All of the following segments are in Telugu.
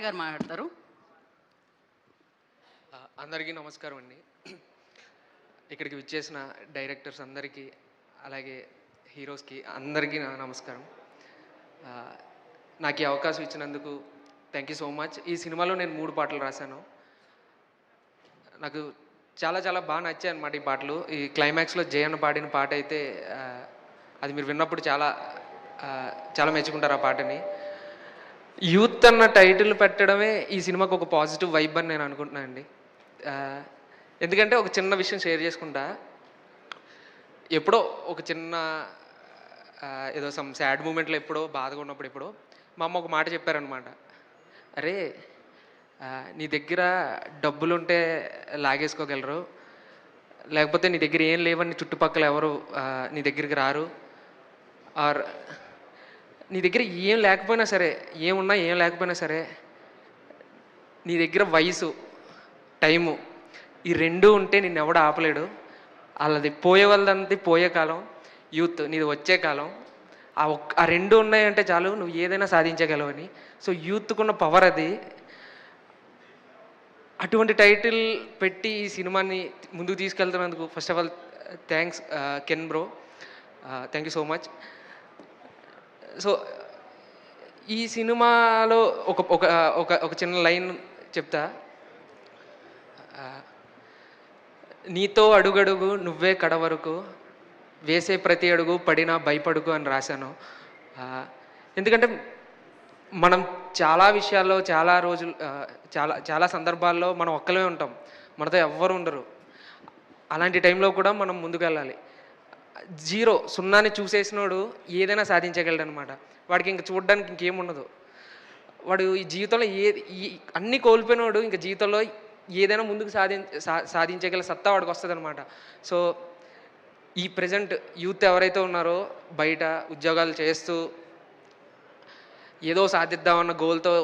గారు మాట్లాడతారు. అందరికీ నమస్కారం అండి. ఇక్కడికి విచ్చేసిన డైరెక్టర్స్ అందరికీ, అలాగే హీరోస్కి అందరికీ నా నమస్కారం. నాకు ఈ అవకాశం ఇచ్చినందుకు థ్యాంక్ యూ సో మచ్. ఈ సినిమాలో నేను 3 పాటలు రాశాను. నాకు చాలా చాలా బాగా నచ్చాయి అన్నమాట ఈ పాటలు. ఈ క్లైమాక్స్లో జయన్న పాడిన పాట అయితే అది మీరు విన్నప్పుడు చాలా చాలా మెచ్చుకుంటారు ఆ పాటని. యూత్ అన్న టైటిల్ పెట్టడమే ఈ సినిమాకు ఒక పాజిటివ్ వైబ్ అని నేను అనుకుంటున్నాను అండి. ఎందుకంటే ఒక చిన్న విషయం షేర్ చేసుకుంటా. ఎప్పుడో ఒక చిన్న ఏదో సమ్ సాడ్ మూమెంట్లో ఎప్పుడో బాధగా ఉన్నప్పుడు ఎప్పుడో మా అమ్మ ఒక మాట చెప్పారనమాట. అరే నీ దగ్గర డబ్బులుంటే లాగేసుకోగలరు, లేకపోతే నీ దగ్గర ఏం లేవని చుట్టుపక్కల ఎవరు నీ దగ్గరికి రారు. ఆర్ నీ దగ్గర ఏం లేకపోయినా సరే, ఏమున్నా ఏం లేకపోయినా సరే, నీ దగ్గర వయసు, టైము, ఈ 2 ఉంటే నిన్ను ఎవడు ఆపలేడు. వాళ్ళది పోయే వాళ్ళంతా పోయే కాలం, యూత్ నీది వచ్చే కాలం. ఆ 2 ఉన్నాయంటే చాలు, నువ్వు ఏదైనా సాధించగలవని. సో యూత్కున్న పవర్ అది. అటువంటి టైటిల్ పెట్టి ఈ సినిమాని ముందుకు తీసుకెళ్తున్నందుకు first of all thanks Ken bro, thank you so much. So ఈ సినిమాలో ఒక ఒక ఒక ఒక చిన్న లైన్ చెప్తా. నీతో అడుగడుగు నువ్వే కడవరకు, వేసే ప్రతి అడుగు పడినా భయపడుకు అని రాశాను. ఎందుకంటే మనం చాలా విషయాల్లో చాలా రోజులు చాలా చాలా సందర్భాల్లో మనం ఒక్కలమే ఉంటాం, మనతో ఎవ్వరు ఉండరు. అలాంటి టైంలో కూడా మనం ముందుకెళ్ళాలి. జీరో, సున్నాని చూసేసినోడు ఏదైనా సాధించగలడు అనమాట. వాడికి ఇంక చూడడానికి ఇంకేముండదు. వాడు ఈ జీవితంలో అన్నీ కోల్పోయినోడు ఇంకా జీవితంలో ఏదైనా ముందుకు సాధించగల సత్తా వాడికి వస్తుంది అనమాట. సో ఈ ప్రజెంట్ యూత్ ఎవరైతే ఉన్నారో బయట ఉద్యోగాలు చేస్తూ ఏదో సాధిద్దామన్న గోల్తో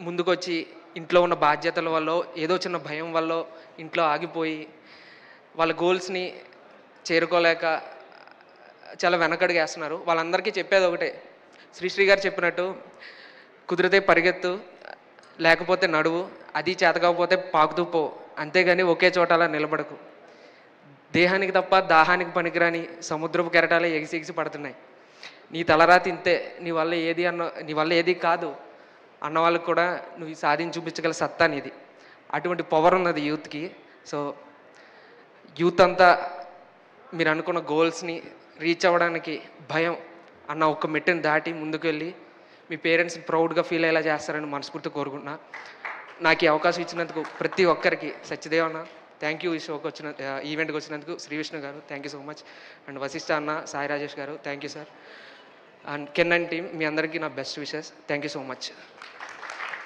ముందుకొచ్చి ఇంట్లో ఉన్న బాధ్యతల వల్ల, ఏదో చిన్న భయం వల్ల ఇంట్లో ఆగిపోయి వాళ్ళ గోల్స్ని చేరుకోలేక చాలా వెనకడుగేస్తున్నారు. వాళ్ళందరికీ చెప్పేది ఒకటే, శ్రీశ్రీ గారు చెప్పినట్టు, కుదిరితే పరిగెత్తు, లేకపోతే నడువు, అది చేతకాకపోతే పాకుతూ పో, అంతేగాని ఒకే చోట అలా నిలబడకు. దేహానికి తప్ప దాహానికి పనికిరాని సముద్రపు కెరటాలే ఎగిసి పడుతున్నాయి. నీ తలరాతి ఇంతే, నీ వల్ల ఏది కాదు అన్న వాళ్ళకు కూడా నువ్వు సాధించి చూపించగల సత్తా నీది. అటువంటి పవర్ ఉన్నది యూత్కి. సో యూత్ అంతా మీరు అనుకున్న గోల్స్ని రీచ్ అవ్వడానికి భయం అన్న ఒక్క మెట్టుని దాటి ముందుకు వెళ్ళి మీ పేరెంట్స్ ప్రౌడ్గా ఫీల్ అయ్యేలా చేస్తారని మనస్ఫూర్తిగా కోరుకుంటున్నా. నాకు ఈ అవకాశం ఇచ్చినందుకు ప్రతి ఒక్కరికి సత్యదేవ్ అన్న థ్యాంక్ యూ. ఈ షోకి ఈవెంట్కి వచ్చినందుకు శ్రీ విష్ణు గారు thank you so much. And Vasishta అన్న, సాయి రాజేష్ గారు thank you sir. And Ken and team, మీ అందరికీ నా best wishes. Thank you so much.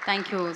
Thank you.